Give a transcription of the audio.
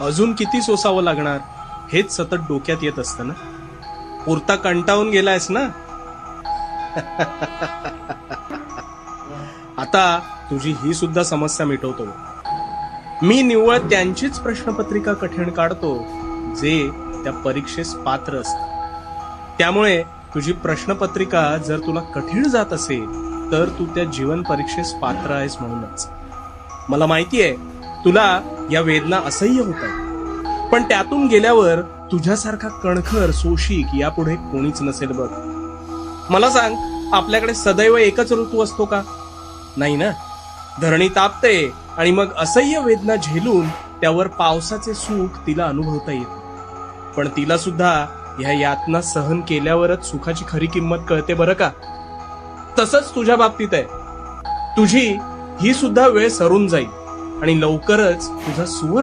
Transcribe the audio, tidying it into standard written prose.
अजून किती सोसावं लागणार हेच सतत डोक्यात येत असतं ना. पुरता कंटाळून गेलायस ना. आता तुझी ही सुद्धा समस्या मिटवतो. मी निव्वळ त्यांचीच प्रश्नपत्रिका कठीण काढतो जे त्या परीक्षेस पात्र असतात. त्यामुळे तुझी प्रश्नपत्रिका जर तुला कठीण जात असेल तर तू त्या जीवन परीक्षेस पात्र आहेस म्हणूनच. मला माहितीये तुला या वेदना असह्य होतात, पण त्यातून गेल्यावर तुझ्यासारखा कणखर सोशिक यापुढे कोणीच नसेल बघ. मला सांग, आपल्याकडे सदैव एकच ऋतू असतो का? नाही ना. धरणी तापते आणि मग असह्य वेदना झेलून त्यावर पावसाचे सुख तिला अनुभवता येते. पण तिला सुद्धा ह्या यातना सहन केल्यावरच सुखाची खरी किंमत कळते बरं का. तसंच तुझ्या बाबतीत आहे. तुझी ही सुद्धा वेळ सरून जाईल आणि लवकरच तुझा सुवर्ण